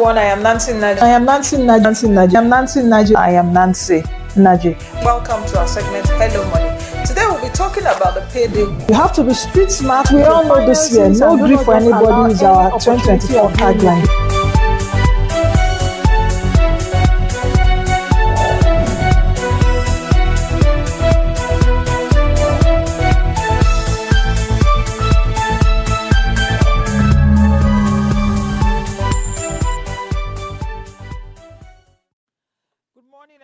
everyone. I am Nancy Naji. I am Nancy Naji. I am Nancy Naji. Welcome to our segment Hello Money. Today we'll be talking about the payday. You have to be street smart. We all know this year. No grief for anybody is our 2024 tagline.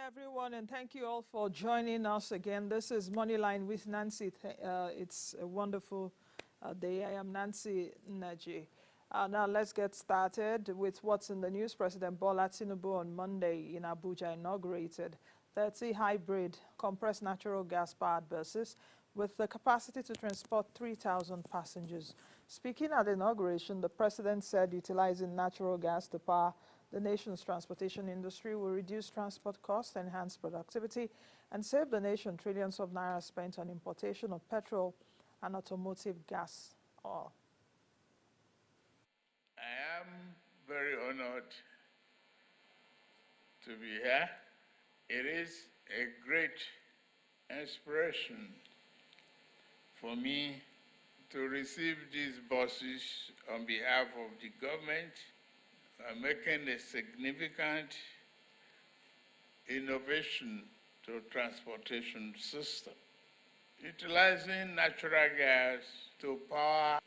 Everyone, and thank you all for joining us again. This is Moneyline with Nancy. It's a wonderful day. I am Nancy Naji. Now let's get started with what's in the news. President Bola Tinubu on Monday in Abuja inaugurated 30 hybrid compressed natural gas powered buses with the capacity to transport 3,000 passengers. Speaking at the inauguration, the president said utilizing natural gas to power the nation's transportation industry will reduce transport costs, enhance productivity, and save the nation trillions of naira spent on importation of petrol and automotive gas oil. I am very honored to be here. It is a great inspiration for me to receive these buses on behalf of the government. Making a significant innovation to transportation system. Utilizing natural gas to power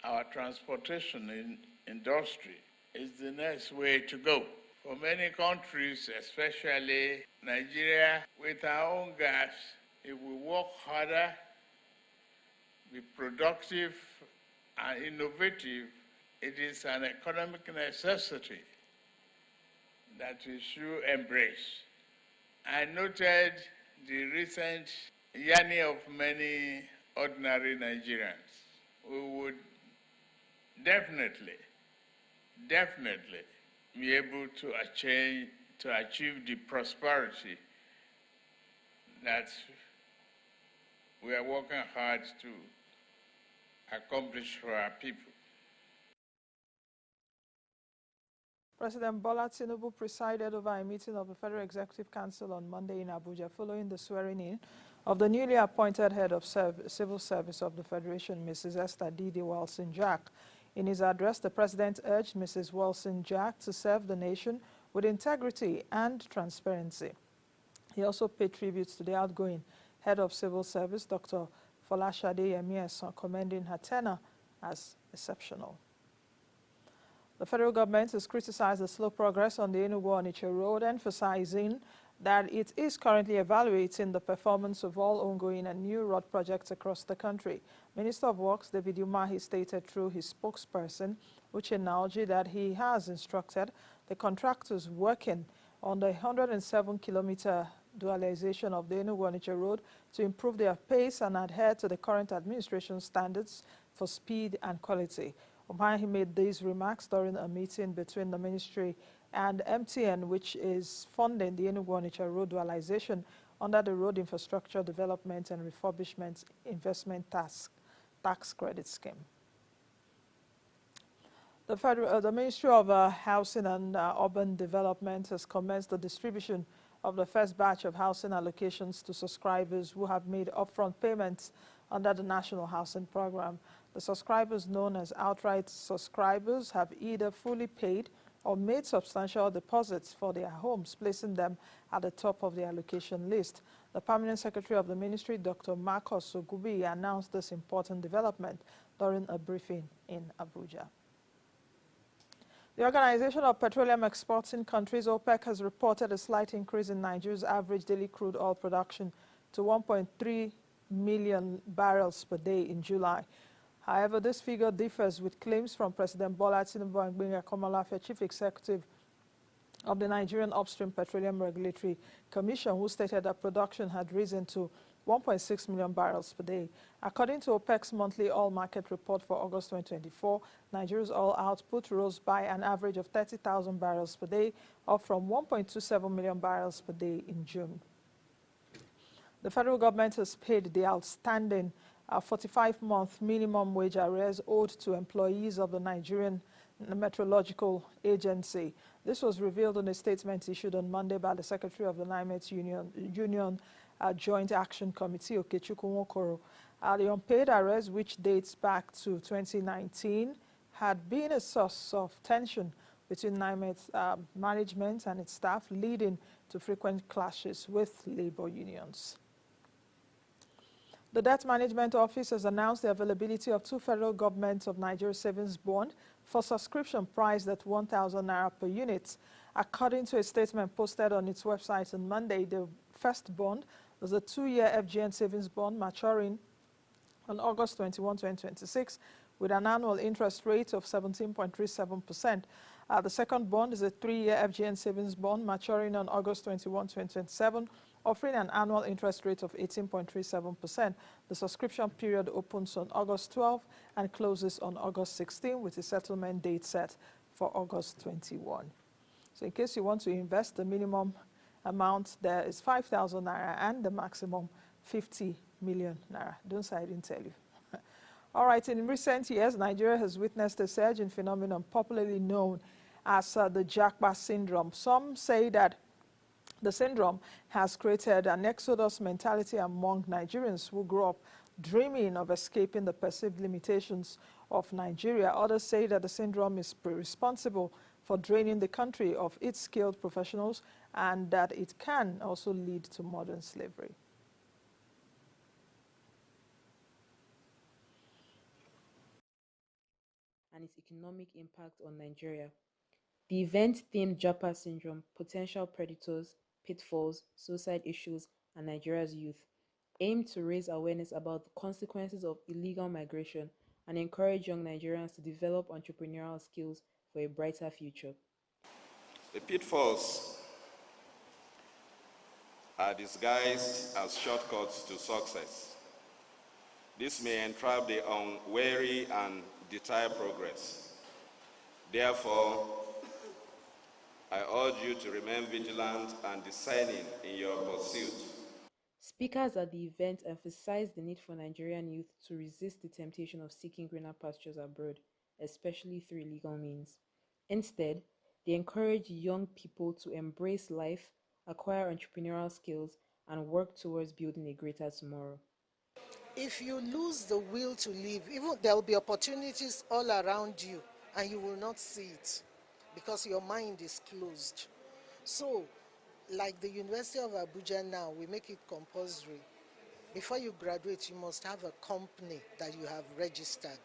our transportation industry is the next way to go. For many countries, especially Nigeria, with our own gas, if we work harder, be productive and innovative, it is an economic necessity that we should embrace. I noted the recent yearning of many ordinary Nigerians. We would definitely be able to achieve the prosperity that we are working hard to accomplish for our people. President Bola Tinubu presided over a meeting of the Federal Executive Council on Monday in Abuja following the swearing-in of the newly appointed head of civil service of the Federation, Mrs. Esther Didi Wilson-Jack. In his address, the president urged Mrs. Wilson-Jack to serve the nation with integrity and transparency. He also paid tribute to the outgoing head of civil service, Dr. Folashade Yemi, commending her tenure as exceptional. The federal government has criticized the slow progress on the Enugu-Onitsha road, emphasizing that it is currently evaluating the performance of all ongoing and new road projects across the country. Minister of Works David Umahi stated through his spokesperson, Uche Naoji, that he has instructed the contractors working on the 107-kilometer dualization of the Enugu-Onitsha road to improve their pace and adhere to the current administration standards for speed and quality. Umahi made these remarks during a meeting between the ministry and MTN, which is funding the Enugu-Onitsha road dualization under the Road Infrastructure Development and Refurbishment Investment Tax Credit Scheme. The Ministry of Housing and Urban Development has commenced the distribution of the first batch of housing allocations to subscribers who have made upfront payments under the National Housing Program. The subscribers known as outright subscribers have either fully paid or made substantial deposits for their homes, placing them at the top of the allocation list. The Permanent Secretary of the Ministry, Dr. Marcus Ogubi, announced this important development during a briefing in Abuja. The Organization of Petroleum Exporting Countries, OPEC, has reported a slight increase in Nigeria's average daily crude oil production to 1.3 million barrels per day in July. However, this figure differs with claims from President Bola Tinubu and Gbenga Komolafe, Chief Executive of the Nigerian Upstream Petroleum Regulatory Commission, who stated that production had risen to 1.6 million barrels per day. According to OPEC's monthly oil market report for August 2024, Nigeria's oil output rose by an average of 30,000 barrels per day, up from 1.27 million barrels per day in June. The federal government has paid the outstanding 45-month minimum wage arrears owed to employees of the Nigerian Meteorological Agency. This was revealed in a statement issued on Monday by the Secretary of the NIMET Union Joint Action Committee, Okechukwu Nwokoro. The unpaid arrest, which dates back to 2019, had been a source of tension between NIMET's management and its staff, leading to frequent clashes with labor unions. The Debt Management Office has announced the availability of 2 federal government of Nigeria savings bonds for subscription priced at 1,000 naira per unit. According to a statement posted on its website on Monday, the first bond was a 2-year FGN savings bond maturing on August 21, 2026, with an annual interest rate of 17.37%. The second bond is a 3-year FGN savings bond maturing on August 21, 2027, offering an annual interest rate of 18.37%. The subscription period opens on August 12 and closes on August 16, with a settlement date set for August 21. So in case you want to invest, the minimum amount there is 5,000 naira and the maximum 50 million naira. Don't say I didn't tell you. All right, in recent years, Nigeria has witnessed a surge in phenomenon popularly known as the Japa syndrome. Some say that the syndrome has created an exodus mentality among Nigerians who grow up dreaming of escaping the perceived limitations of Nigeria. Others say that the syndrome is responsible for draining the country of its skilled professionals and that it can also lead to modern slavery. And its economic impact on Nigeria. The event-themed Japa syndrome, potential predators, pitfalls, suicide issues, and Nigeria's youth aim to raise awareness about the consequences of illegal migration and encourage young Nigerians to develop entrepreneurial skills for a brighter future. The pitfalls are disguised as shortcuts to success. This may entrap the unwary and deter progress. Therefore, I urge you to remain vigilant and discerning in your pursuit. Speakers at the event emphasized the need for Nigerian youth to resist the temptation of seeking greener pastures abroad, especially through illegal means. Instead, they encouraged young people to embrace life, acquire entrepreneurial skills, and work towards building a greater tomorrow. If you lose the will to live, even there will be opportunities all around you and you will not see it because your mind is closed. So, like the University of Abuja now, we make it compulsory. Before you graduate, you must have a company that you have registered.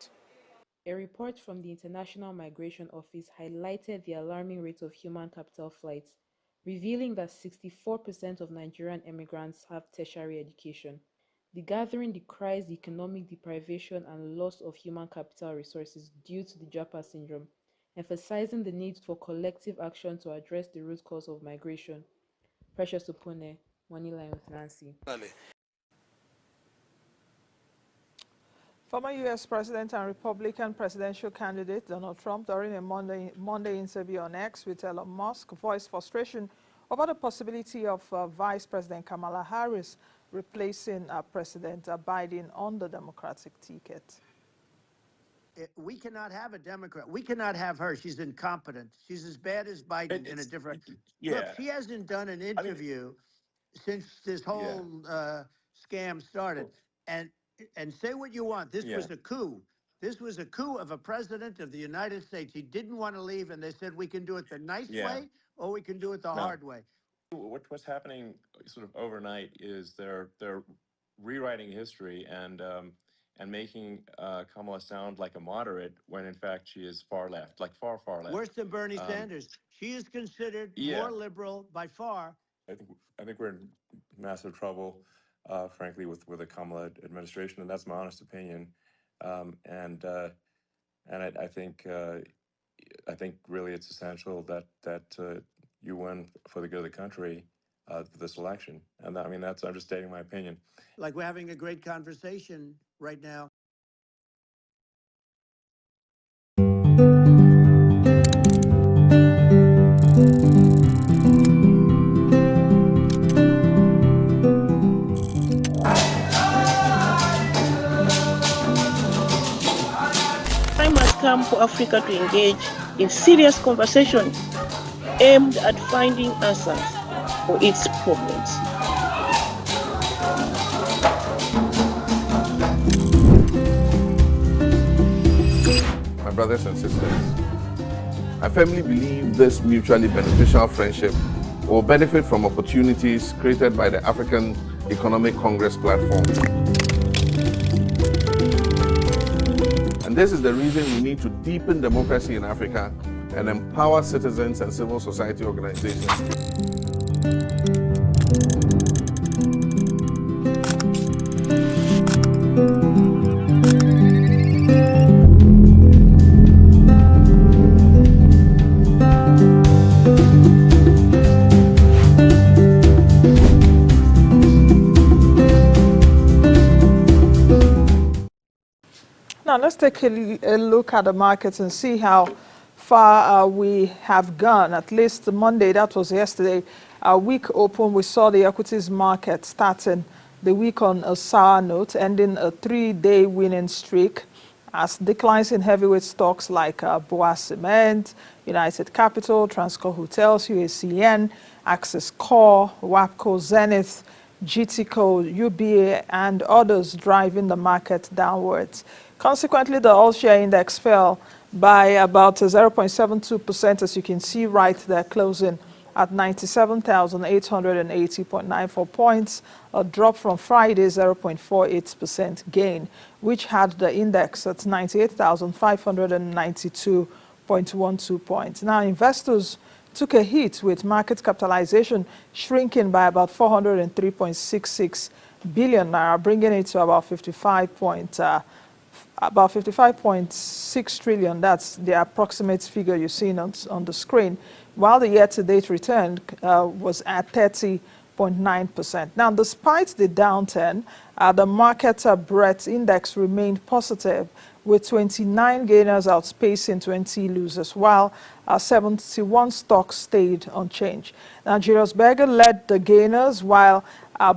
A report from the International Migration Office highlighted the alarming rate of human capital flights, revealing that 64% of Nigerian immigrants have tertiary education. The gathering decries the economic deprivation and loss of human capital resources due to the Japa syndrome, emphasizing the need for collective action to address the root cause of migration. Precious Opone, Moneyline with Nancy. Former U.S. President and Republican presidential candidate Donald Trump, during a Monday interview on X with Elon Musk, voiced frustration over the possibility of Vice President Kamala Harris replacing President Biden on the Democratic ticket. We cannot have a Democrat. We cannot have her. She's incompetent. She's as bad as Biden in a different. Yeah. Look, she hasn't done an interview since this whole scam started. And say what you want. This was a coup. This was a coup of a president of the United States. He didn't want to leave, and they said we can do it the nice way or we can do it the hard way. What's happening sort of overnight is they're rewriting history and making Kamala sound like a moderate when in fact she is far left, like far left. Worse than Bernie Sanders. She is considered more liberal by far. I think we're in massive trouble, frankly, with the Kamala administration, and that's my honest opinion. And I think really it's essential that you win for the good of the country for this election. And I mean, I'm just stating my opinion. Like we're having a great conversation right now. Time has come for Africa to engage in serious conversation aimed at finding answers for its problems. My brothers and sisters, I firmly believe this mutually beneficial friendship will benefit from opportunities created by the African Economic Congress platform. And this is the reason we need to deepen democracy in Africa and empower citizens and civil society organizations. Now, let's take a look at the markets and see how far we have gone. At least Monday, that was yesterday, our week open, we saw the equities market starting the week on a sour note, ending a 3-day winning streak as declines in heavyweight stocks like Boa Cement, United Capital, Transcorp Hotels, UACN, Access Core, WAPCO, Zenith, GTCO, UBA, and others driving the market downwards. Consequently, the all-share index fell by about 0.72%, as you can see right there, closing at 97,880.94 points, a drop from Friday's 0.48% gain, which had the index at 98,592.12 points. Now, investors took a hit with market capitalization shrinking by about 403.66 billion naira, bringing it to about 55.6 trillion. That's the approximate figure you're seeing on the screen, while the year-to-date return was at 30.9%. Now, despite the downturn, the market breadth index remained positive, with 29 gainers outspacing 20 losers, while 71 stocks stayed unchanged. Now, Julius Berger led the gainers, while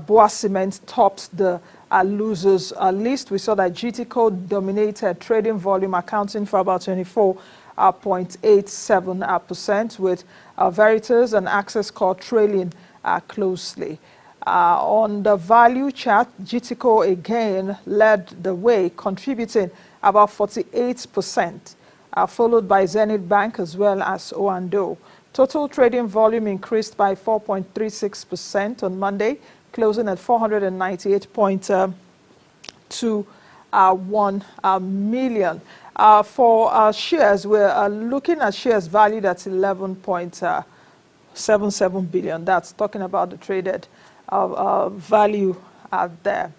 Boa Cement topped the losers list. We saw that GTCO dominated trading volume, accounting for about 24.87%, with Veritas and Access Core trailing closely. On the value chart, GTCO again led the way, contributing about 48%, followed by Zenith Bank as well as O&O. Total trading volume increased by 4.36% on Monday, closing at 498.21 million. For shares, we're looking at shares valued at 11.77 billion. That's talking about the traded value out there.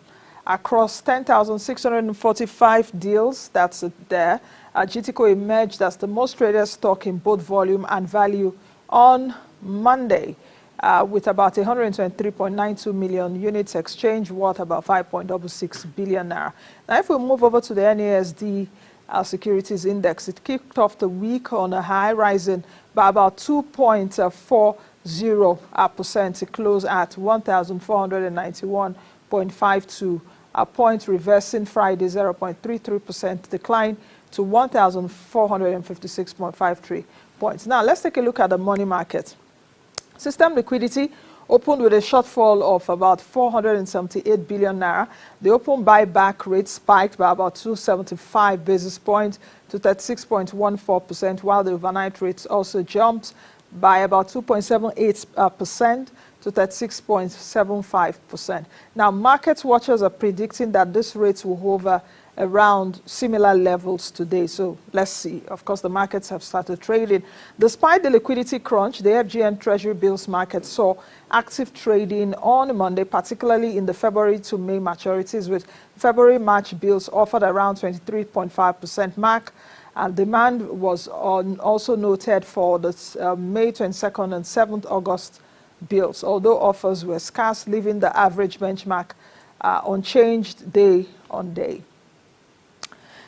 Across 10,645 deals, that's there, GTCO emerged as the most traded stock in both volume and value on Monday, with about 123.92 million units exchanged, worth about 5.66 billion naira. Now, if we move over to the NASD Securities Index, it kicked off the week on a high, rising by about 2.40% to close at 1,491.52 points, reversing Friday's 0.33% decline to 1,456.53 points. Now, let's take a look at the money market. System liquidity opened with a shortfall of about 478 billion naira. The open buyback rate spiked by about 275 basis points to 36.14%, while the overnight rate also jumped by about 2.78% to 36.75%. Now, market watchers are predicting that this rate will hover around similar levels today. So let's see. Of course, the markets have started trading. Despite the liquidity crunch, the FGN Treasury bills market saw active trading on Monday, particularly in the February to May maturities, with February-March bills offered around 23.5% mark. And demand was also noted for the May 22nd and 7th August bills, although offers were scarce, leaving the average benchmark unchanged day on day.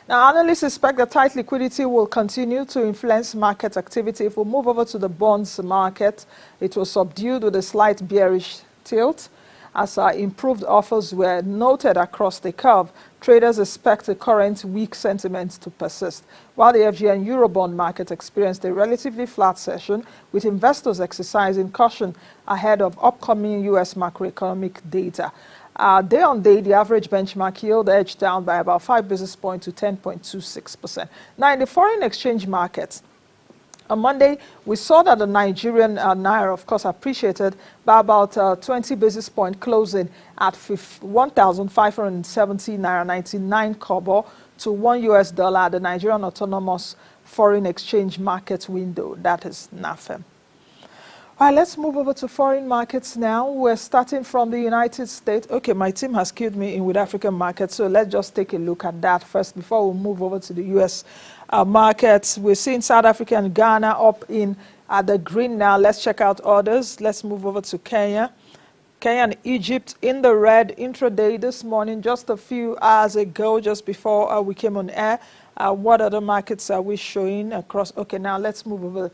Now, analysts expect that tight liquidity will continue to influence market activity. If we move over to the bonds market, it was subdued with a slight bearish tilt. As improved offers were noted across the curve, traders expect the current weak sentiment to persist, while the FGN Eurobond market experienced a relatively flat session, with investors exercising caution ahead of upcoming U.S. macroeconomic data. Day on day, the average benchmark yield edged down by about 5 basis points to 10.26%. Now, in the foreign exchange markets, on Monday, we saw that the Nigerian naira, of course, appreciated by about 20 basis point, closing at 1,570 naira 99 kobo to $1 the Nigerian Autonomous Foreign Exchange Market window, that is NAFEM. All right, let's move over to foreign markets now. We're starting from the United States. Okay, my team has queued me in with African markets, so let's just take a look at that first before we move over to the U.S. Markets. We're seeing South Africa and Ghana up in the green now. Let's check out others. Let's move over to Kenya. Kenya and Egypt in the red intraday this morning, just a few hours ago, just before we came on air. What other markets are we showing across? Okay, now let's move over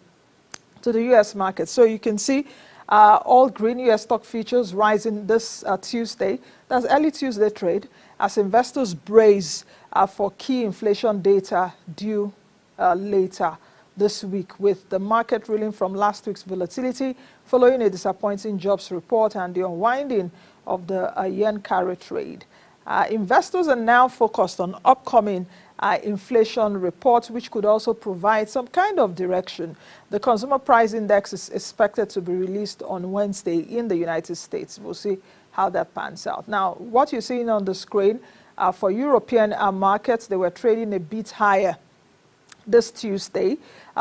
to the U.S. market. So you can see all green U.S. stock futures rising this Tuesday. That's early Tuesday trade as investors brace for key inflation data due later this week, with the market reeling from last week's volatility following a disappointing jobs report and the unwinding of the yen carry trade. Investors are now focused on upcoming inflation reports, which could also provide some kind of direction. The Consumer Price Index is expected to be released on Wednesday in the United States. We'll see how that pans out. Now, what you're seeing on the screen for European markets, they were trading a bit higher this Tuesday,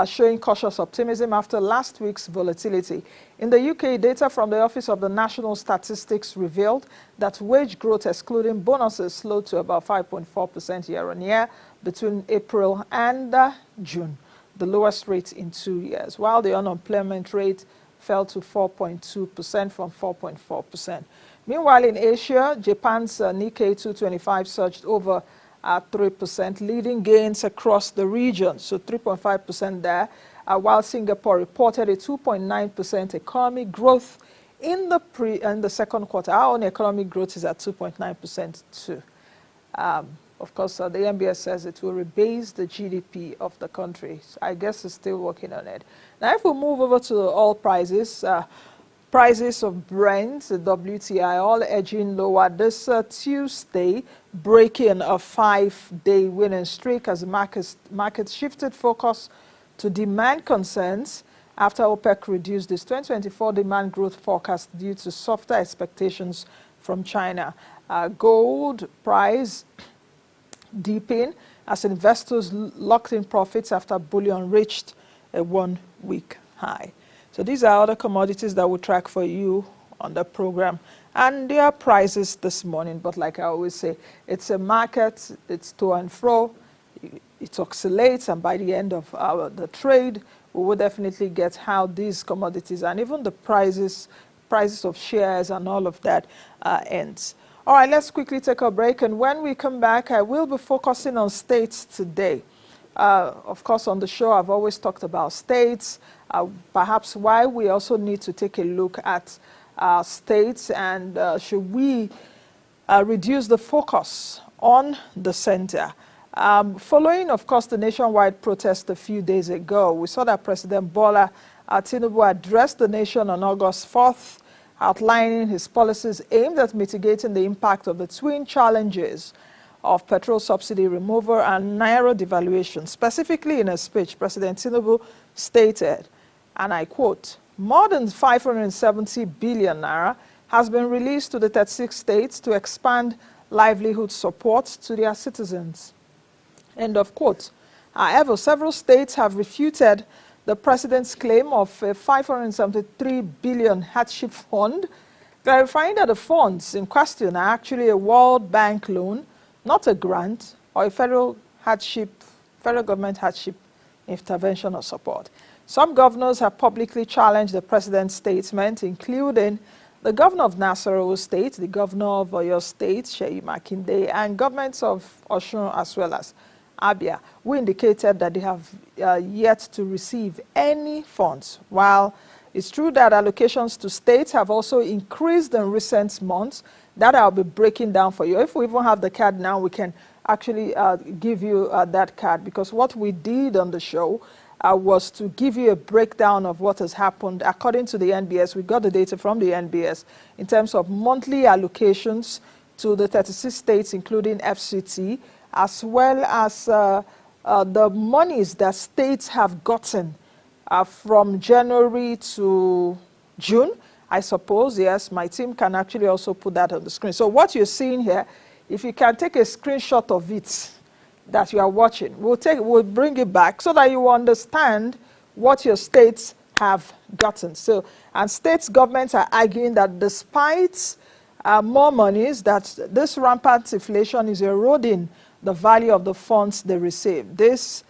showing cautious optimism after last week's volatility. In the UK, data from the Office of the National Statistics revealed that wage growth, excluding bonuses, slowed to about 5.4% year-on-year between April and June, the lowest rate in 2 years, while the unemployment rate fell to 4.2% from 4.4%. Meanwhile, in Asia, Japan's Nikkei 225 surged over 3%, leading gains across the region, so 3.5% there, while Singapore reported a 2.9% economic growth in the second quarter. Our own economic growth is at 2.9% too. Of course, the MBS says it will rebase the GDP of the country. So I guess it's still working on it. Now, if we move over to oil prices, prices of Brent, the WTI, all edging lower this Tuesday, breaking a 5-day winning streak as the market shifted focus to demand concerns after OPEC reduced its 2024 demand growth forecast due to softer expectations from China. Gold price dipping as investors locked in profits after bullion reached a 1-week high. So these are other commodities that we track for you on the program and their prices this morning. But like I always say, it's a market, it's to and fro, it oscillates, and by the end of the trade, we will definitely get how these commodities and even the prices of shares and all of that ends. All right, let's quickly take a break, and when we come back, I will be focusing on states today. Of course, on the show, I've always talked about states, perhaps why we also need to take a look at states, and should we reduce the focus on the center. Following, of course, the nationwide protest a few days ago, we saw that President Bola Tinubu addressed the nation on August 4th, outlining his policies aimed at mitigating the impact of the twin challenges of petrol subsidy removal and naira devaluation. Specifically, in a speech, President Tinubu stated, and I quote, "More than 570 billion naira has been released to the 36 states to expand livelihood support to their citizens." End of quote. However, several states have refuted the president's claim of a 573 billion hardship fund, clarifying that the funds in question are actually a World Bank loan, not a grant or a federal government hardship intervention or support. Some governors have publicly challenged the president's statement, including the governor of Nasarawa State, the governor of Oyo State, Seyi Makinde, and governments of Osun as well as Abia, who indicated that they have yet to receive any funds, while It's true that allocations to states have also increased in recent months. That I'll be breaking down for you. If we even have the card now, we can actually give you that card, because what we did on the show was to give you a breakdown of what has happened. According to the NBS, we got the data from the NBS in terms of monthly allocations to the 36 states, including FCT, as well as the monies that states have gotten from January to June, I suppose. Yes, my team can actually also put that on the screen. So what you're seeing here, if you can take a screenshot of it that you are watching, we'll bring it back so that you understand what your states have gotten. So, and states governments are arguing that despite more monies, that this rampant inflation is eroding the value of the funds they receive. This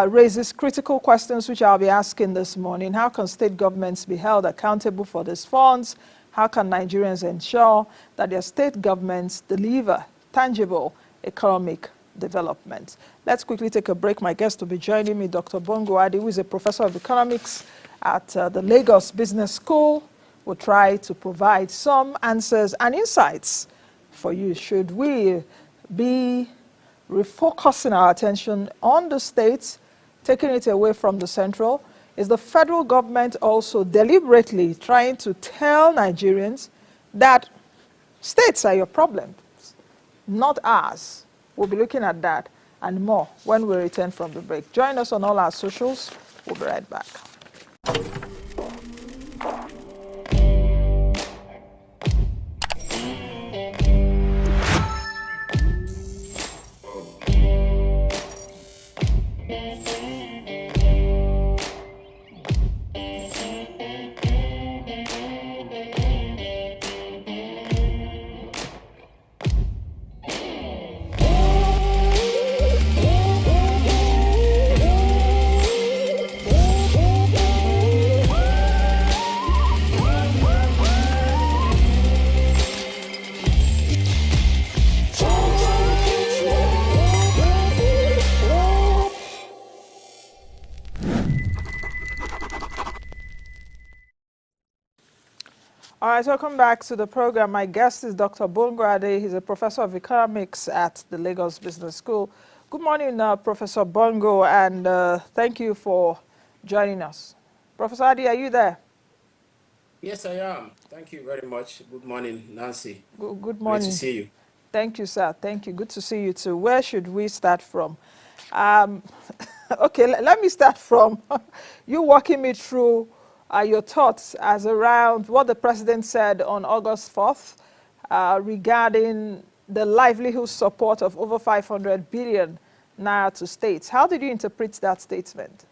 raises critical questions which I'll be asking this morning. How can state governments be held accountable for these funds? How can Nigerians ensure that their state governments deliver tangible economic development? Let's quickly take a break. My guest will be joining me, Dr. Bongo Adi, who is a professor of economics at the Lagos Business School. We'll try to provide some answers and insights for you. Should we be refocusing our attention on the states, taking it away from the central? Is the federal government also deliberately trying to tell Nigerians that states are your problem, not ours? We'll be looking at that and more when we return from the break. Join us on all our socials. We'll be right back. All right, welcome back to the program. My guest is Dr. Bongo Ade. He's a professor of economics at the Lagos Business School. Good morning, Professor Bongo, and thank you for joining us. Professor Ade, are you there? Yes, I am. Thank you very much. Good morning, Nancy. Good morning. Great to see you. Thank you, sir. Thank you. Good to see you too. Where should we start from? Okay, let me start from you walking me through your thoughts as around what the president said on August 4th regarding the livelihood support of over 500 billion naira to states. How did you interpret that statement?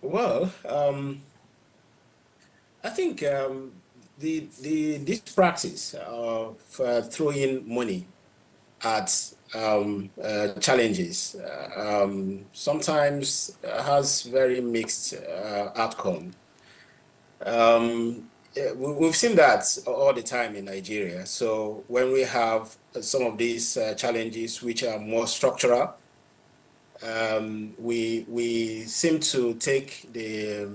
Well, I think this practice of throwing money at challenges sometimes has very mixed outcome. We've seen that all the time in Nigeria. So when we have some of these challenges which are more structural, we seem to take the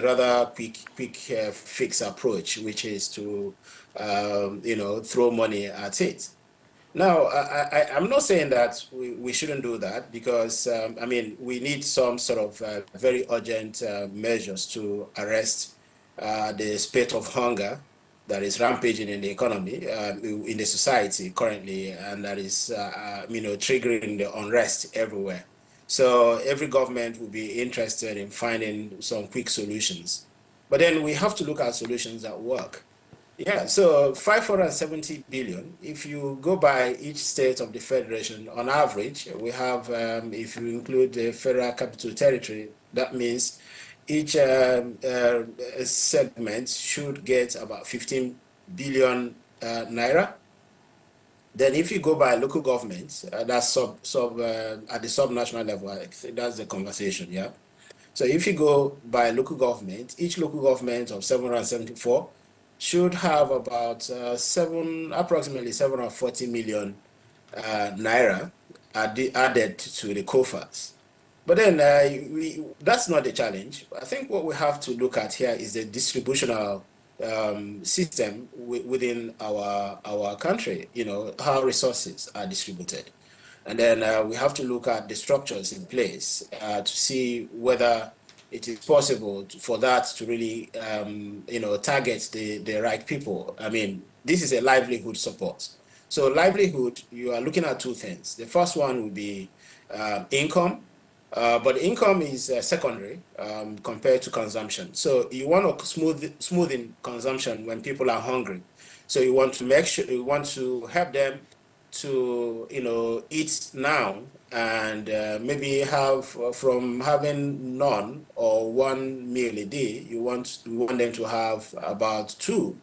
rather quick fix approach, which is to throw money at it. Now, I'm not saying that we shouldn't do that, because I mean, we need some sort of very urgent measures to arrest the spate of hunger that is rampaging in the economy, in the society currently, and that is triggering the unrest everywhere. So every government will be interested in finding some quick solutions. But then we have to look at solutions that work. Yeah, so 570 billion, if you go by each state of the federation, on average, we have, if you include the federal capital territory, that means each segment should get about 15 billion naira. Then if you go by local governments, that's at the sub-national level, I think that's the conversation, yeah? So if you go by local government, each local government of 774 should have about approximately 740 million naira added to the coffers. But then that's not the challenge. I think what we have to look at here is the distributional system within our country, how resources are distributed. And then we have to look at the structures in place to see whether it is possible for that to really, target the right people. I mean, this is a livelihood support. So livelihood, you are looking at two things. The first one would be income, but income is secondary compared to consumption. So you want to smooth in consumption when people are hungry. So you want to make sure, you want to help them to eat now and maybe have from having none or one meal a day, you want them to have about two.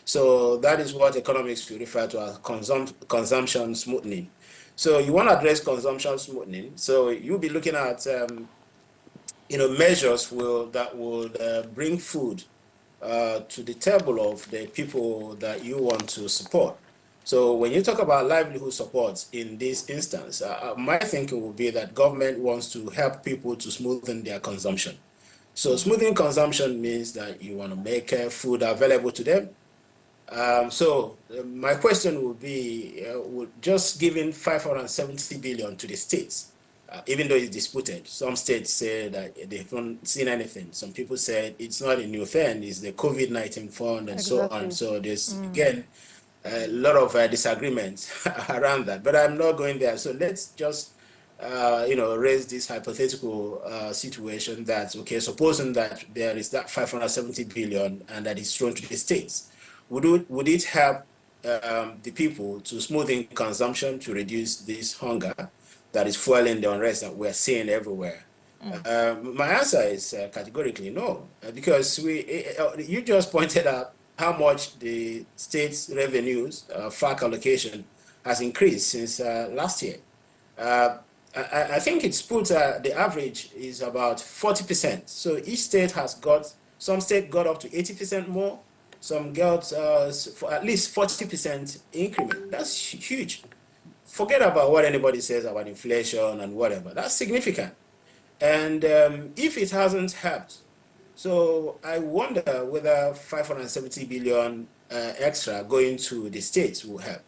So that is what economics will refer to as consumption smoothing. So you want to address consumption smoothing. So you'll be looking at measures that will bring food to the table of the people that you want to support. So when you talk about livelihood support in this instance, my thinking would be that government wants to help people to smoothen their consumption. So smoothing consumption means that you want to make food available to them. So my question would be, would just giving 570 billion to the states, even though it's disputed. Some states say that they haven't seen anything. Some people said it's not a new thing, it's the COVID-19 fund and so on. So there's, again, a lot of disagreements around that, but I'm not going there. So let's just, raise this hypothetical situation that, okay, supposing that there is that 570 billion and that is thrown to the states, would it help the people to smoothen consumption to reduce this hunger that is fueling the unrest that we're seeing everywhere? My answer is categorically no, because you just pointed out how much the state's revenues, FAC allocation, has increased since last year. I think it's put the average is about 40%. So each state has got, some state got up to 80% more, some got for at least 40% increment. That's huge. Forget about what anybody says about inflation and whatever. That's significant. And if it hasn't helped, so I wonder whether 570 billion extra going to the states will help.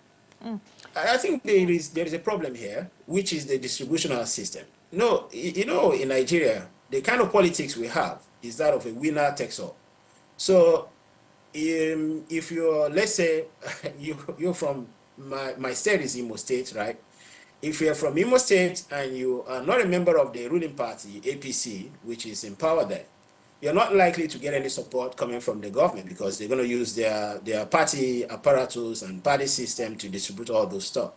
I think there is a problem here, which is the distributional system. No, in Nigeria, the kind of politics we have is that of a winner takes all. So if you're, let's say, you're from my state is Imo State, right? If you're from Imo State and you are not a member of the ruling party, APC, which is in power there, you're not likely to get any support coming from the government because they're going to use their party apparatus and party system to distribute all those stuff.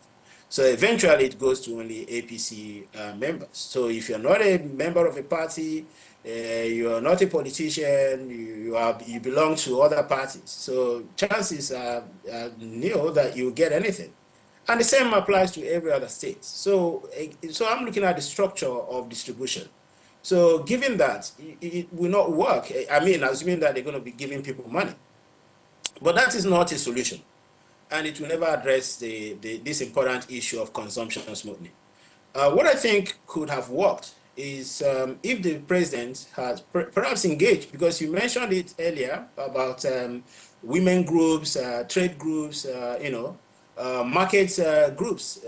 So eventually it goes to only APC members. So if you're not a member of a party, you're not a politician, you belong to other parties. So chances are nil that you get anything. And the same applies to every other state. So I'm looking at the structure of distribution. So given that, it will not work. I mean, assuming that they're going to be giving people money. But that is not a solution. And it will never address this important issue of consumption smoothing. What I think could have worked is if the president has perhaps engaged, because you mentioned it earlier about women groups, trade groups, market groups,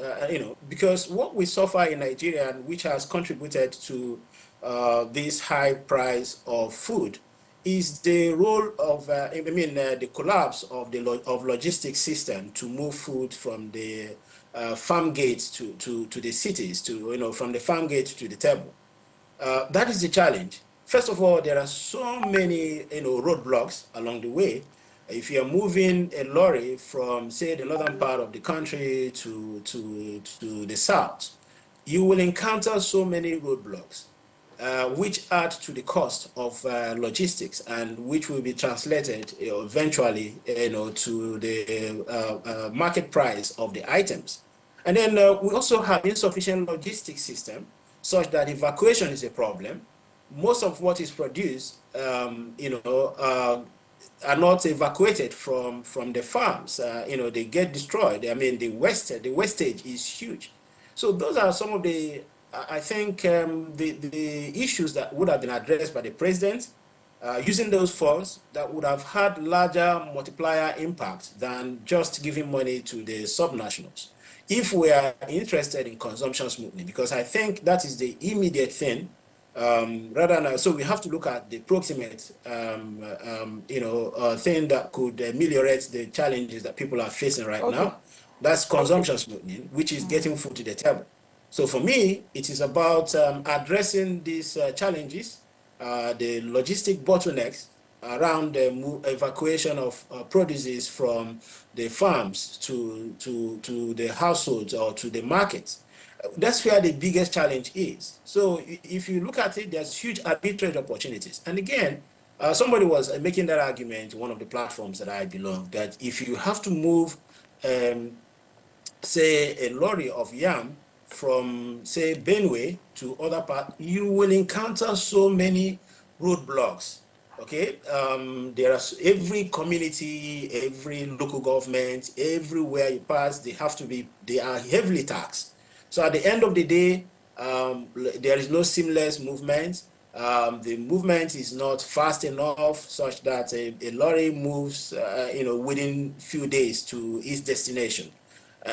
because what we suffer in Nigeria, which has contributed to this high price of food, is the role of, the collapse of the logistics system to move food from the farm gates to the cities, from the farm gate to the table. That is the challenge. First of all, there are so many, roadblocks along the way. If you're moving a lorry from, say, the northern part of the country to the south, you will encounter so many roadblocks, which add to the cost of logistics and which will be translated eventually, to the market price of the items. And then we also have insufficient logistics system such that evacuation is a problem. Most of what is produced, are not evacuated from the farms. They get destroyed. I mean, the wastage is huge. So those are some of the I think the issues that would have been addressed by the president using those funds that would have had larger multiplier impact than just giving money to the subnationals. If we are interested in consumption smoothing, because I think that is the immediate thing, rather than, so we have to look at the proximate, thing that could ameliorate the challenges that people are facing right Okay. now. That's consumption smoothing, which is getting food to the table. So for me, it is about addressing these challenges, the logistic bottlenecks around the evacuation of produces from the farms to the households or to the markets. That's where the biggest challenge is. So if you look at it, there's huge arbitrage opportunities. And again, somebody was making that argument, one of the platforms that I belong, that if you have to move say a lorry of yam from say Benue to other part, you will encounter so many roadblocks. Okay, there are every community, every local government, everywhere you pass, they are heavily taxed. So at the end of the day, there is no seamless movement. The movement is not fast enough such that a lorry moves, within few days to its destination.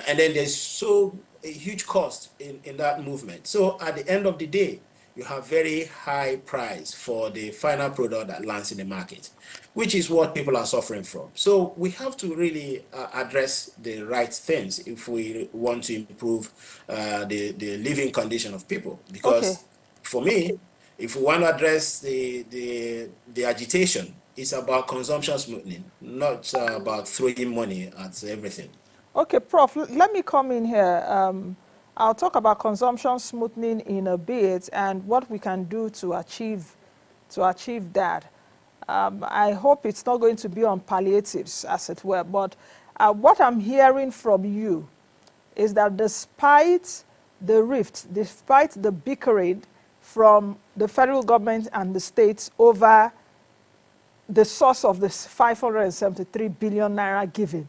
And then there's a huge cost in that movement. So at the end of the day, you have very high price for the final product that lands in the market, which is what people are suffering from. So we have to really address the right things if we want to improve the living condition of people. Okay. Because for me, if we want to address the agitation, it's about consumption smoothing, not about throwing money at everything. Okay, Prof, let me come in here. I'll talk about consumption smoothing in a bit and what we can do to achieve that. I hope it's not going to be on palliatives, as it were, but what I'm hearing from you is that despite the rift, despite the bickering from the federal government and the states over the source of this 573 billion naira given,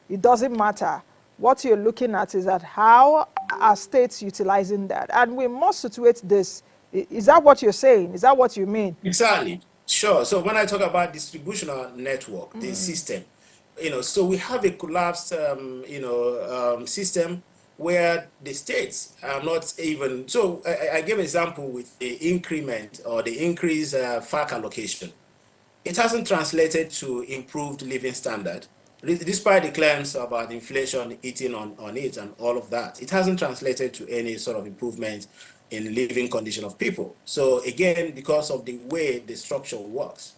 it doesn't matter. What you're looking at is at how are states utilizing that. And we must situate this. Is that what you're saying? Is that what you mean? Exactly. Sure. So when I talk about distributional network, the system, so we have a collapsed, system where the states are not even. So I gave an example with the increment or the increased FAC allocation. It hasn't translated to improved living standard. Despite the claims about inflation eating on it and all of that, it hasn't translated to any sort of improvement in living condition of people. So again, because of the way the structure works,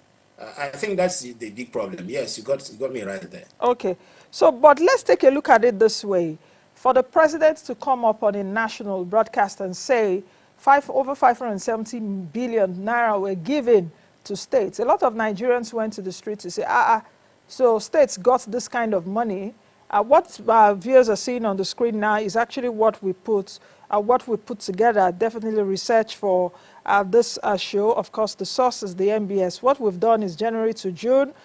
I think that's the big problem. Yes, you got me right there. Okay. So, but let's take a look at it this way. For the president to come up on a national broadcast and say over 570 billion naira were given to states, a lot of Nigerians went to the street to say, so states got this kind of money. What viewers are seeing on the screen now is actually what we put together, definitely research for this show. Of course, the source is the MBS. What we've done is January to June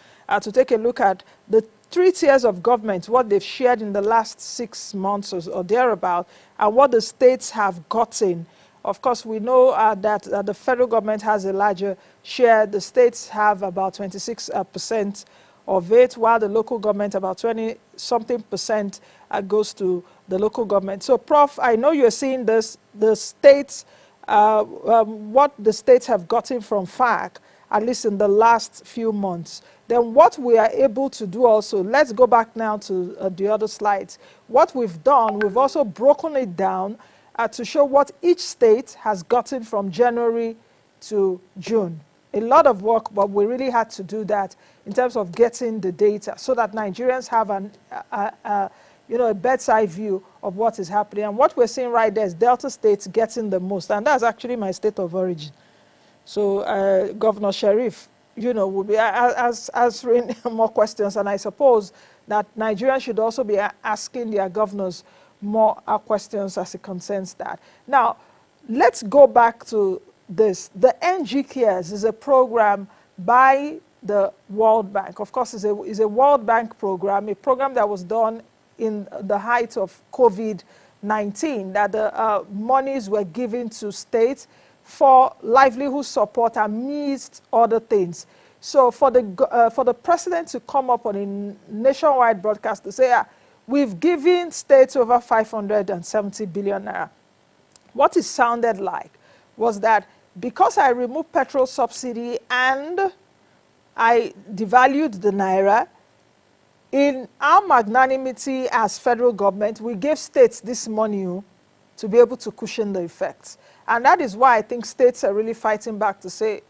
to take a look at the 3 tiers of government, what they've shared in the last 6 months or thereabout, and what the states have gotten. Of course, we know that the federal government has a larger share. The states have about 26% of it, while the local government, about 20-something percent, goes to the local government. So, Prof, I know you're seeing this, the states, what the states have gotten from FAC, at least in the last few months. Then what we are able to do also, let's go back now to the other slides. What we've done, we've also broken it down to show what each state has gotten from January to June. A lot of work, but we really had to do that in terms of getting the data so that Nigerians have a bird's eye view of what is happening. And what we're seeing right there is Delta states getting the most, and that's actually my state of origin. So Governor Sharif, will be answering more questions, and I suppose that Nigerians should also be asking their governors more questions as it concerns that. Now, let's go back to this. The NG Cares is a program by the World Bank. Of course, it's a World Bank program, a program that was done in the height of COVID 19, that the monies were given to states for livelihood support amidst other things. So for the president to come up on a nationwide broadcast to say, we've given states over 570 billion naira, what it sounded like was that because I removed petrol subsidy and I devalued the naira, in our magnanimity as federal government, we gave states this money to be able to cushion the effects. And that is why I think states are really fighting back to say,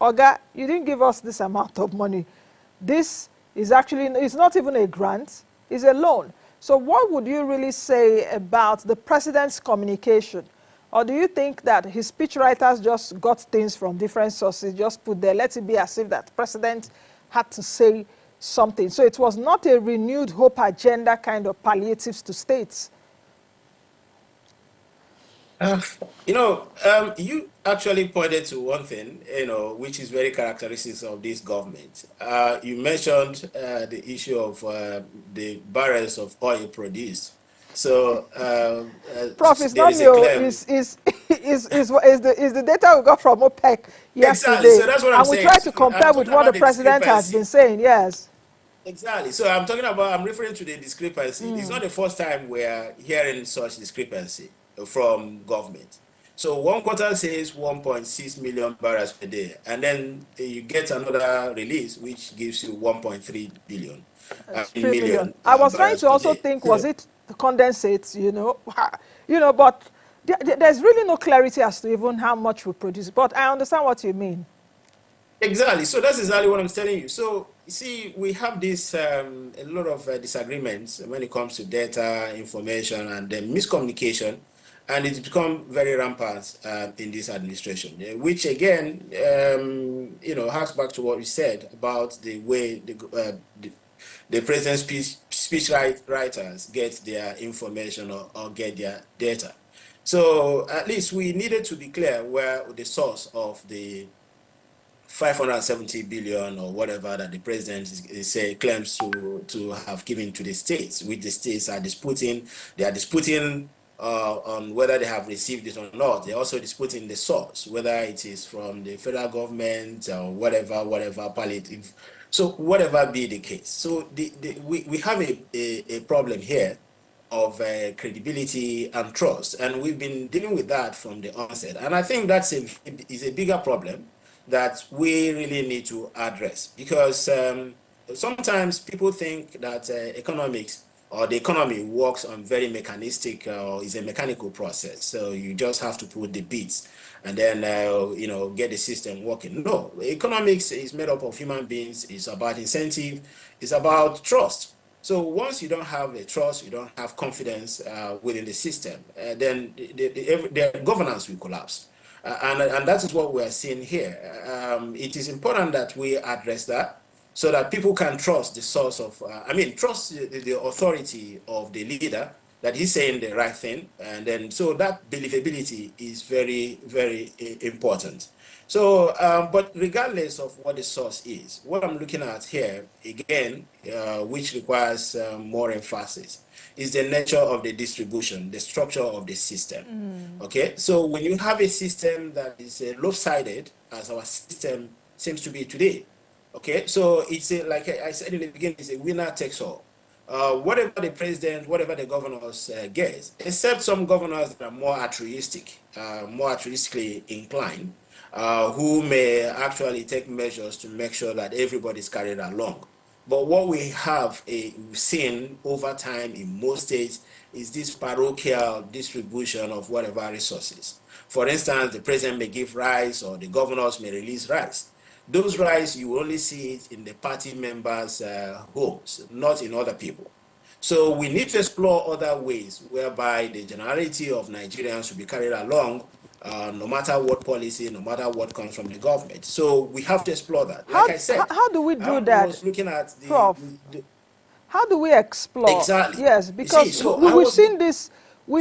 Oga, you didn't give us this amount of money. This is actually, it's not even a grant, it's a loan. So what would you really say about the president's communication? Or do you think that his speechwriters just got things from different sources, just put there, let it be as if that president had to say something? So it was not a renewed hope agenda kind of palliatives to states. You actually pointed to one thing, which is very characteristic of this government. You mentioned the issue of the barrels of oil produced. So Prof, it's there not is me, a claim. is the data we got from OPEC Exactly. yesterday. So that's what I'm And we saying. try So to I'm compare with talking what the about the president has been discrepancy. saying, yes. Exactly. So I'm referring to the discrepancy. It's not the first time we're hearing such discrepancy from government. So one quarter says 1.6 million barrels per day, and then you get another release which gives you 1.3 billion, It's 3 million. million I was trying barrels to per also day. think, was So it the condensate, but there's really no clarity as to even how much we produce. But I understand what you mean. exactly. So that's exactly what I'm telling you. So you see, we have this a lot of disagreements when it comes to data, information, and miscommunication, and it's become very rampant in this administration. Which again, harks back to what we said about the way the president's writers get their information or get their data. So at least we needed to be clear where the source of the 570 billion or whatever that the president claims to have given to the states, which the states are disputing. They are disputing on whether they have received it or not. They're also disputing the source, whether it is from the federal government or whatever palliative. So whatever be the case. So we have a problem here of credibility and trust, and we've been dealing with that from the onset. And I think is a bigger problem that we really need to address, because sometimes people think that economics or the economy works on very mechanistic or is a mechanical process. So you just have to put the bits and then get the system working. No, economics is made up of human beings. It's about incentive. It's about trust. So once you don't have a trust, you don't have confidence within the system, then the governance will collapse. And that is what we are seeing here. It is important that we address that so that people can trust the source of, trust the authority of the leader, that he's saying the right thing. And then, so that believability is very, very important. So, but regardless of what the source is, what I'm looking at here, again, which requires more emphasis, is the nature of the distribution, the structure of the system. Okay, so when you have a system that is lopsided, as our system seems to be today, okay, so it's like I said in the beginning, it's a winner takes all. Whatever the president, whatever the governors get, except some governors that are more altruistically inclined, who may actually take measures to make sure that everybody's carried along. But what we have seen over time in most states is this parochial distribution of whatever resources. For instance, the president may give rice, or the governors may release rice. Those rights, you only see it in the party members' homes, not in other people. So we need to explore other ways whereby the generality of Nigerians will be carried along, no matter what policy, no matter what comes from the government. So we have to explore that. Like I said, How do we do I that, was looking at Prof? How do we explore? exactly. Yes, You see, because so I was we've sure. seen this So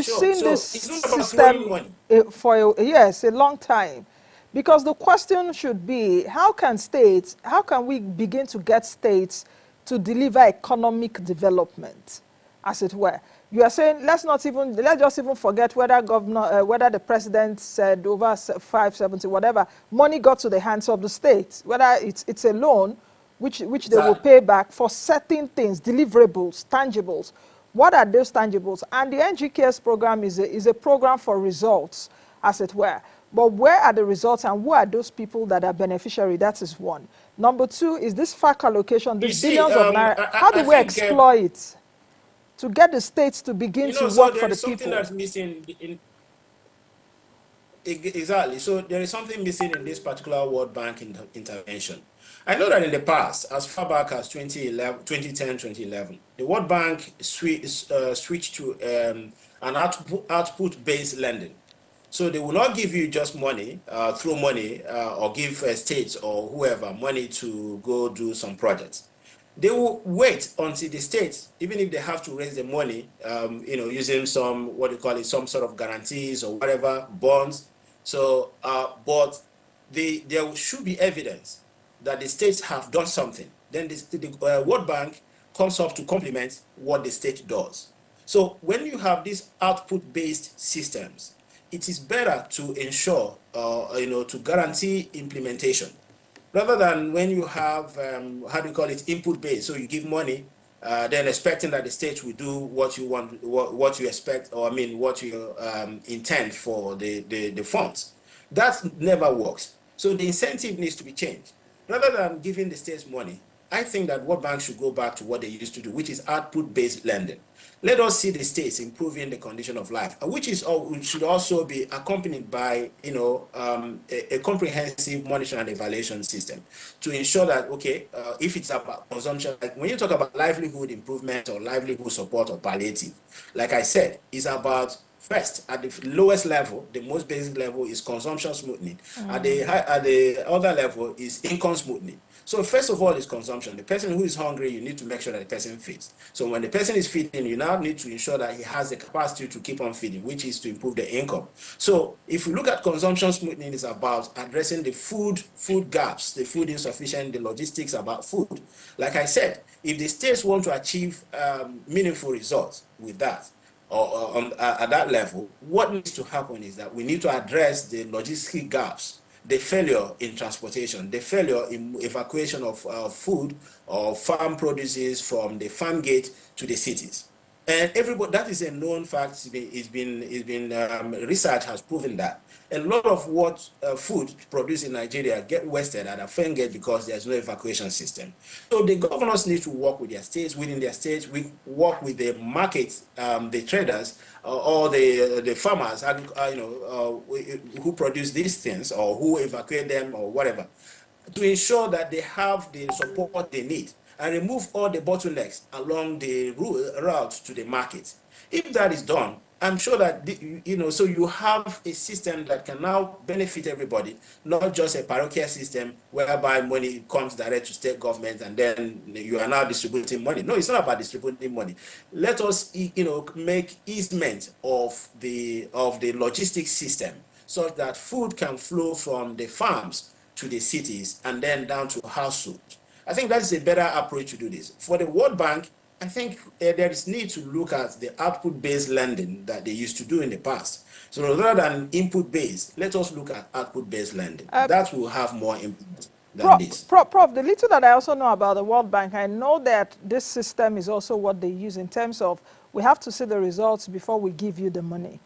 it's not about throwing system money. for a long time. Because the question should be, how can we begin to get states to deliver economic development? as it were. You are saying let's just even forget whether whether the president said over 570 whatever money got to the hands of the state, whether it's a loan which they will Exactly. pay back for certain things, deliverables, tangibles. What are those tangibles? And the NGKS program is a program for results, as it were. But where are the results and who are those people that are beneficiary? That is one. Number two is this FAC allocation, You these see, billions of naira. How I do we think, exploit to get the states to begin to so work there for the is something people? that's missing in exactly. So there is something missing in this particular World Bank intervention. I know that in the past, as far back as 2011, 2010, 2011, the World Bank switched to an output-based lending. So they will not give you just money, throw money, or give states or whoever money to go do some projects. They will wait until the states, even if they have to raise the money, using some, what do you call it, some sort of guarantees or whatever, bonds. So, but there should be evidence that the states have done something. Then the World Bank comes up to complement what the state does. So when you have these output-based systems, it is better to ensure, to guarantee implementation rather than when you have, how do you call it, input based. So you give money, then expecting that the state will do what you want, what you expect, or I mean, what you intend for the funds. That never works. So the incentive needs to be changed. Rather than giving the states money, I think that World Bank should go back to what they used to do, which is output-based lending. Let us see the states improving the condition of life, which should also be accompanied by a comprehensive monitoring and evaluation system to ensure that, okay, if it's about consumption, like when you talk about livelihood improvement or livelihood support or palliative, like I said, it's about first at the lowest level, the most basic level is consumption smoothing. At the other level is income smoothing. So first of all is consumption. The person who is hungry, you need to make sure that the person feeds. So when the person is feeding, you now need to ensure that he has the capacity to keep on feeding, which is to improve the income. So if you look at consumption smoothing, is about addressing the food gaps, the food insufficient, the logistics about food. Like I said, if the states want to achieve meaningful results with that, or at that level, what needs to happen is that we need to address the logistic gaps, the failure in transportation, the failure in evacuation of food or farm produces from the farm gate to the cities. And everybody, that is a known fact. It's been research has proven that a lot of what food produced in Nigeria get wasted at a farm gate because there's no evacuation system. So the governors need to work with their states, within their states, we work with the markets, the traders, or the farmers, who produce these things or who evacuate them or whatever, to ensure that they have the support they need and remove all the bottlenecks along the route to the market. If that is done, I'm sure that, so you have a system that can now benefit everybody, not just a parochial system whereby money comes direct to state government and then you are now distributing money. No, it's not about distributing money. Let us, make easement of the logistics system such that food can flow from the farms to the cities and then down to households. I think that's a better approach to do this. For the World Bank, I think there is need to look at the output-based lending that they used to do in the past. So rather than input-based, let us look at output-based lending. That will have more impact than this. Prof, the little that I also know about the World Bank, I know that this system is also what they use in terms of we have to see the results before we give you the money.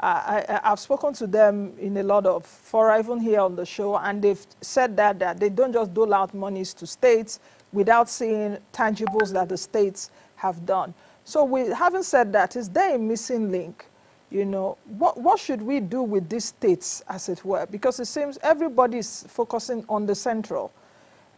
I've spoken to them in a lot of fora, even here on the show, and they've said that they don't just dole out monies to states without seeing tangibles that the states have done. So having said that, is there a missing link? What should we do with these states, as it were? Because it seems everybody is focusing on the central.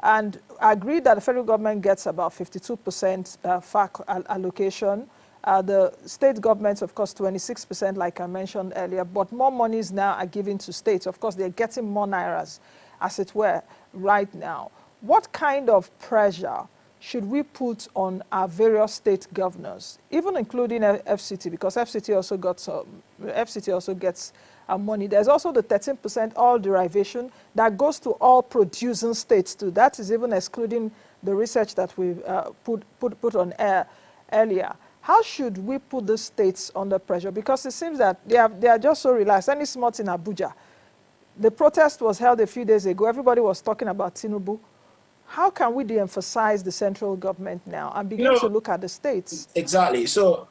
And I agree that the federal government gets about 52% FAC allocation. The state governments, of course, 26%, like I mentioned earlier, but more monies now are given to states. Of course, they're getting more nairas, as it were, right now. What kind of pressure should we put on our various state governors, even including FCT, because FCT also gets money. There's also the 13% all derivation that goes to all producing states too. That is even excluding the research that we put on air earlier. How should we put the states under pressure? Because it seems that they are just so relaxed. Any smart in Abuja. The protest was held a few days ago. Everybody was talking about Tinubu. How can we de-emphasize the central government now and You begin to know, look at the states? exactly. So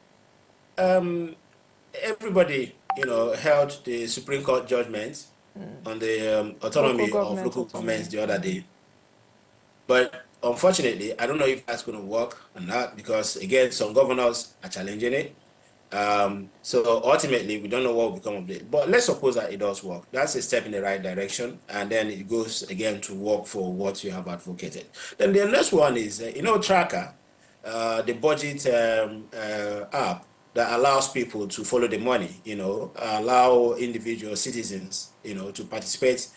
everybody, held the Supreme Court judgment on the Local autonomy of government local governments autonomy. the other day. But unfortunately, I don't know if that's going to work or not, because again, some governors are challenging it. So ultimately, we don't know what will become of it. But let's suppose that it does work. That's a step in the right direction. And then it goes again to work for what you have advocated. Then the next one is, Tracker, the budget app that allows people to follow the money, allow individual citizens, to participate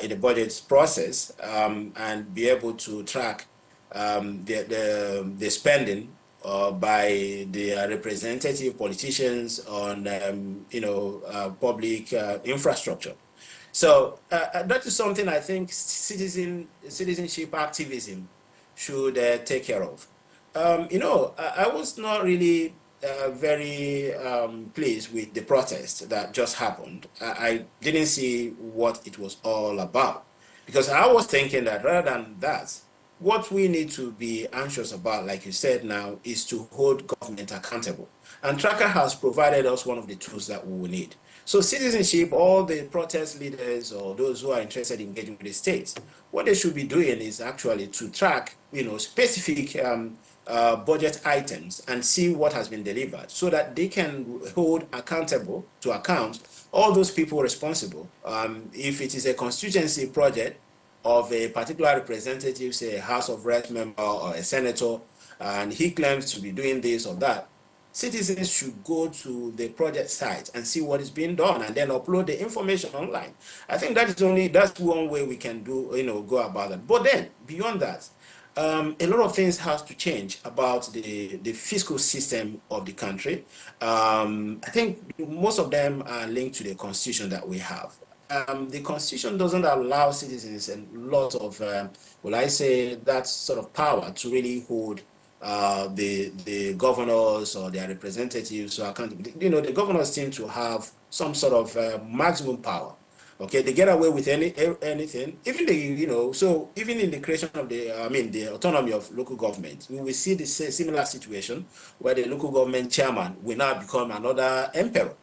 in the budget process, and be able to track the spending by the representative politicians on public infrastructure. So that is something I think citizenship activism should take care of. I was not really very pleased with the protest that just happened. I didn't see what it was all about, because I was thinking that rather than that, what we need to be anxious about, like you said now, is to hold government accountable. And Tracker has provided us one of the tools that we will need. So citizenship, all the protest leaders or those who are interested in engaging with the states, what they should be doing is actually to track, specific budget items and see what has been delivered, so that they can hold accountable to account all those people responsible. If it is a constituency project of a particular representative, say a House of Reps member or a senator, and he claims to be doing this or that, citizens should go to the project site and see what is being done and then upload the information online. I think that's one way we can go about it. But then beyond that, a lot of things has to change about the fiscal system of the country. I think most of them are linked to the constitution that we have. The constitution doesn't allow citizens and lots of, well, I say that sort of power to really hold the governors or their representatives or accountable. The governors seem to have some sort of maximum power. Okay, they get away with anything, even so even in the creation of the autonomy of local government, we will see the similar situation where the local government chairman will now become another emperor.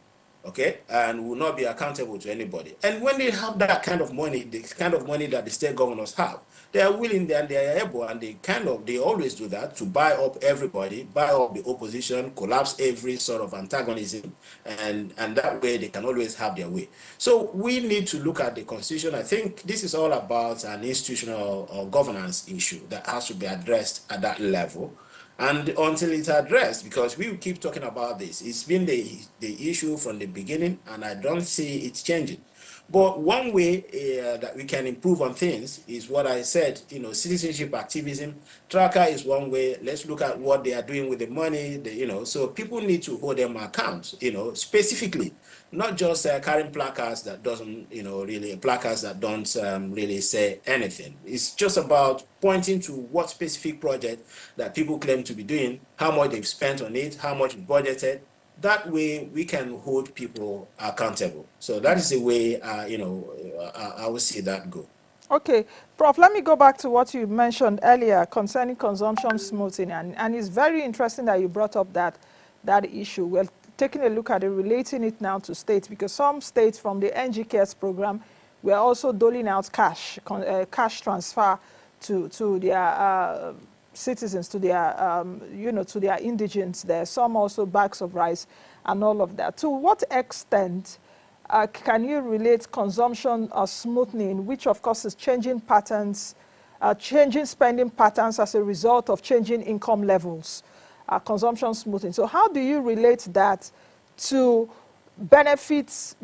Okay, and will not be accountable to anybody. And when they have that kind of money, the kind of money that the state governors have, they are willing and they are able, and they always do that to buy up everybody, buy up the opposition, collapse every sort of antagonism, and that way they can always have their way. So we need to look at the constitution. I think this is all about an institutional or governance issue that has to be addressed at that level. And until it's addressed, because we keep talking about this, it's been the issue from the beginning, and I don't see it changing. But one way that we can improve on things is what I said, citizenship activism. Tracker is one way. Let's look at what they are doing with the money, so people need to hold them account, specifically, not just carrying placards that doesn't, placards that don't really say anything. It's just about pointing to what specific project that people claim to be doing, how much they've spent on it, how much budgeted. That way we can hold people accountable. So that is the way, I would see that go. Okay, Prof, let me go back to what you mentioned earlier concerning consumption smoothing, and it's very interesting that you brought up that issue. We're taking a look at it, relating it now to states, because some states from the NG Cares program were also doling out cash transfer to their citizens, to their to their indigents there. Some also bags of rice and all of that. To what extent can you relate consumption smoothing, which of course is changing patterns, changing spending patterns as a result of changing income levels, consumption smoothing? So how do you relate that to benefits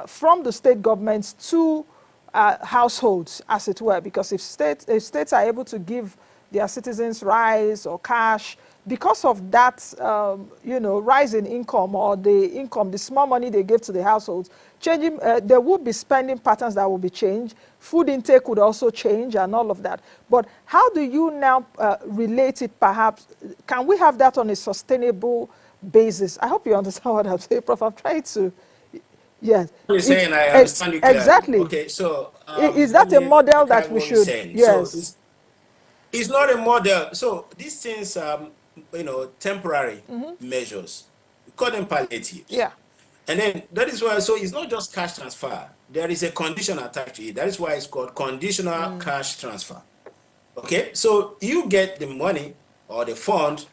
from the state governments to households, as it were? Because if states are able to give their citizens rice or cash, because of that, rise in income, or the small money they give to the households, changing, there would be spending patterns that will be changed. Food intake would also change and all of that. But how do you now relate it, perhaps? Can we have that on a sustainable basis? I hope you understand what I'm saying, Prof. I'm trying to, yes. You're saying I understand you clearly. Exactly. Okay, so Is let that a me model that recap we what you're should, saying. So yes. it's not a model. So these things, temporary measures. We call them palliatives. Yeah. And then that is why, so it's not just cash transfer. There is a condition attached to it. That is why it's called conditional cash transfer. Okay, so you get the money or the fund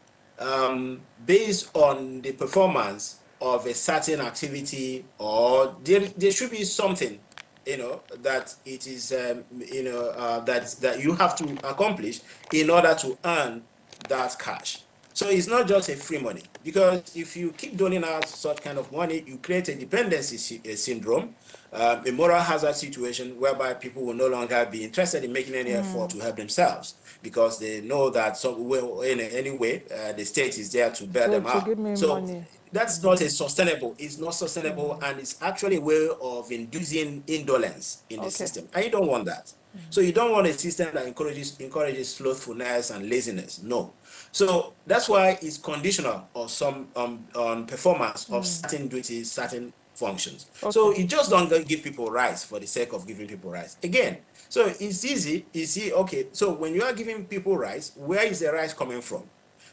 based on the performance of a certain activity, or there should be something, that it is, that you have to accomplish in order to earn that cash. So it's not just a free money, because if you keep doling out such kind of money, you create a dependency syndrome, a moral hazard situation whereby people will no longer be interested in making any effort to help themselves, because they know that in any way the state is there to bail them To out. give me So money. that's not a sustainable. It's not sustainable, and it's actually a way of inducing indolence in the system, and you don't want that. So you don't want a system that encourages slothfulness and laziness. No. So that's why it's conditional on some on performance of certain duties, certain functions. So you just don't give people rights for the sake of giving people rights. Again, so it's easy. You see, okay, so when you are giving people rights, where is the rights coming from?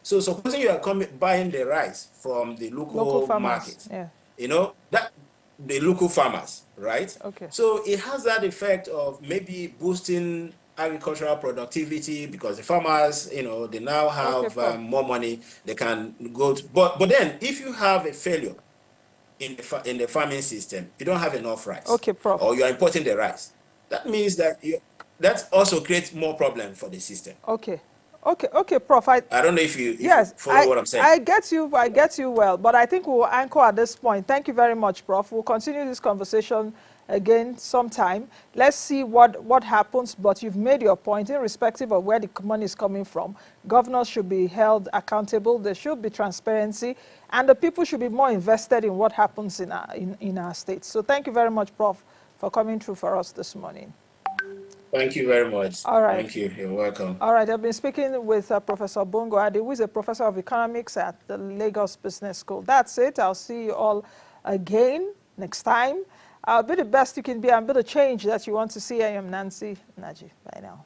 So supposing you are buying the rice from the local farmers, market, yeah. that the local farmers, right? Okay. So it has that effect of maybe boosting agricultural productivity, because the farmers, they now have more money. They can go to, but then if you have a failure in the farming system, you don't have enough rice. Okay, Prof. Or you are importing the rice. That means that that also creates more problem for the system. Okay, Prof. I don't know if you follow what I'm saying. I get you well, but I think we'll anchor at this point. Thank you very much, Prof. We'll continue this conversation again sometime. Let's see what happens, but you've made your point. Irrespective of where the money is coming from, governors should be held accountable. There should be transparency, and the people should be more invested in what happens in our states. So thank you very much, Prof, for coming through for us this morning. Thank you very much. All right. Thank you. You're welcome. All right. I've been speaking with Professor Bongo Adi, who is a professor of economics at the Lagos Business School. That's it. I'll see you all again next time. I'll be the best you can be and be the change that you want to see. I am Nancy Naji. Bye now.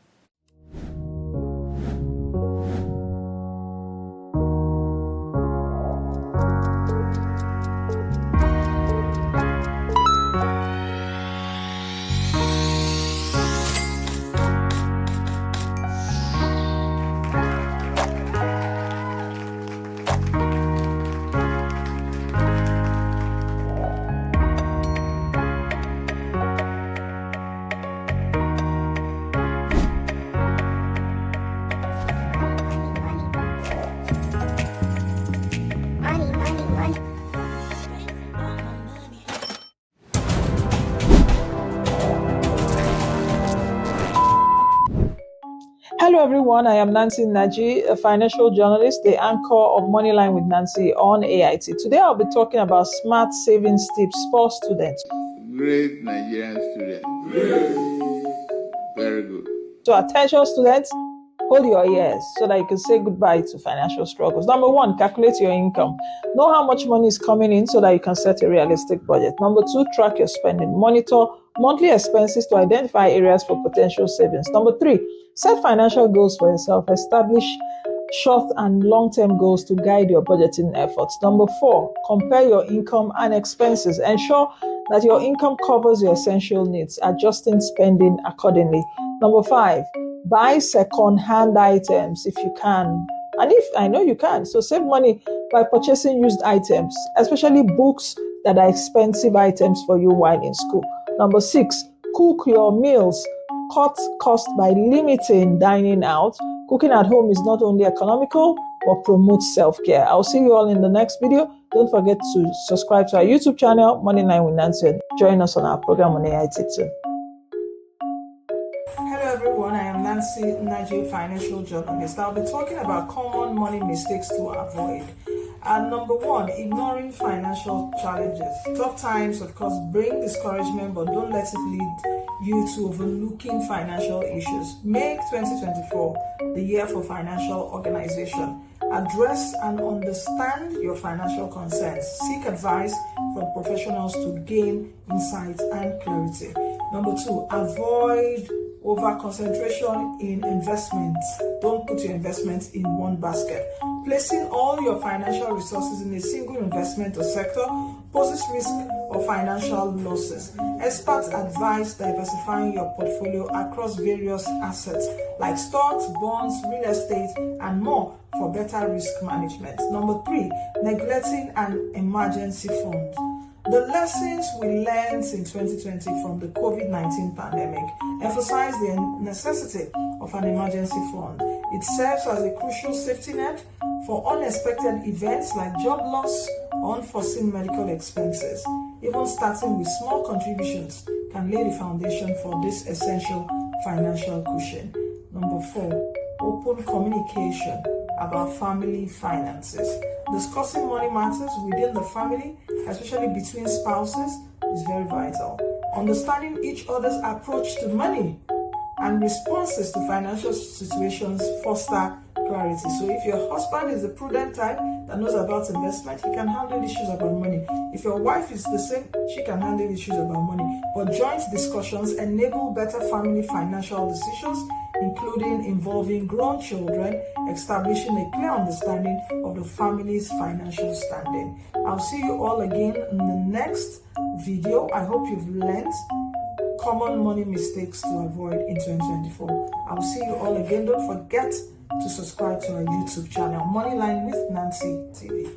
Hello everyone, I am Nancy Naji, a financial journalist, the anchor of Moneyline with Nancy on AIT. Today I'll be talking about smart savings tips for students. Great Nigerian students. Great. Very good. So attention students, hold your ears so that you can say goodbye to financial struggles. Number one, calculate your income. Know how much money is coming in so that you can set a realistic budget. Number two, track your spending. Monitor monthly expenses to identify areas for potential savings. Number three, set financial goals for yourself. Establish short and long-term goals to guide your budgeting efforts. Number four, compare your income and expenses. Ensure that your income covers your essential needs, adjusting spending accordingly. Number five, buy second-hand items if you can. And if I know you can, so save money by purchasing used items, especially books that are expensive items for you while in school. Number six, cook your meals. Cut costs by limiting dining out. Cooking at home is not only economical, but promotes self-care. I'll see you all in the next video. Don't forget to subscribe to our YouTube channel, Moneyline with Nancy. Join us on our program on AIT too. Hello everyone, I am Nancy Nancy Naji, financial journalist. I'll be talking about common money mistakes to avoid. And number one, ignoring financial challenges. Tough times, of course, bring discouragement, but don't let it lead you to overlooking financial issues. Make 2024 the year for financial organization. Address and understand your financial concerns. Seek advice from professionals to gain insight and clarity. Number two, avoid over concentration in investments. Don't put your investments in one basket. Placing all your financial resources in a single investment or sector poses risk of financial losses. Experts advise diversifying your portfolio across various assets like stocks, bonds, real estate, and more for better risk management. Number three, neglecting an emergency fund. The lessons we learned in 2020 from the COVID-19 pandemic emphasize the necessity of an emergency fund. It serves as a crucial safety net for unexpected events like job loss or unforeseen medical expenses. Even starting with small contributions can lay the foundation for this essential financial cushion. Number four, open communication about family finances. Discussing money matters within the family, especially between spouses, is very vital. Understanding each other's approach to money and responses to financial situations foster clarity. So if your husband is the prudent type that knows about investment, he can handle issues about money. If your wife is the same, she can handle issues about money. But joint discussions enable better family financial decisions, including involving grown children, establishing a clear understanding of the family's financial standing. I'll see you all again in the next video. I hope you've learned common money mistakes to avoid in 2024. I'll see you all again. Don't forget to subscribe to our YouTube channel, Moneyline with Nancy TV.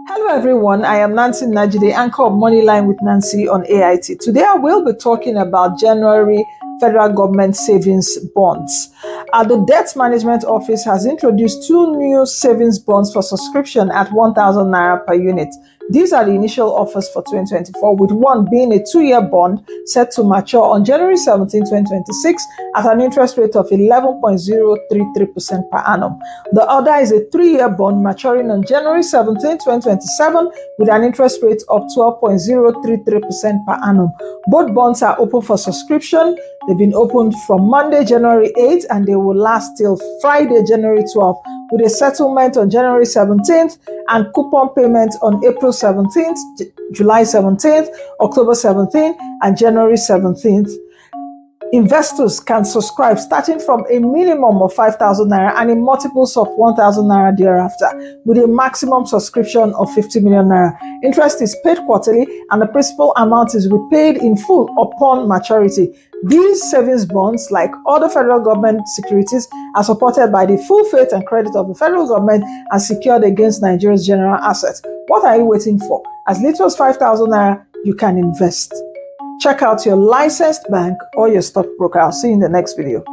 Hello everyone, I am Nancy Naji, the anchor of Moneyline with Nancy on AIT. Today I will be talking about January federal government savings bonds. The Debt Management Office has introduced 2 new savings bonds for subscription at 1,000 Naira per unit. These are the initial offers for 2024, with one being a 2-year bond set to mature on January 17, 2026 at an interest rate of 11.033% per annum. The other is a 3-year bond maturing on January 17, 2027 with an interest rate of 12.033% per annum. Both bonds are open for subscription. They've been opened from Monday, January 8th, and they will last till Friday, January 12th, with a settlement on January 17th and coupon payment on April 17th, July 17th, October 17th, and January 17th. Investors can subscribe starting from a minimum of 5,000 Naira and in multiples of 1,000 Naira thereafter, with a maximum subscription of 50 million Naira. Interest is paid quarterly and the principal amount is repaid in full upon maturity. These savings bonds, like other federal government securities, are supported by the full faith and credit of the federal government and secured against Nigeria's general assets. What are you waiting for? As little as 5,000 Naira, you can invest. Check out your licensed bank or your stockbroker. I'll see you in the next video.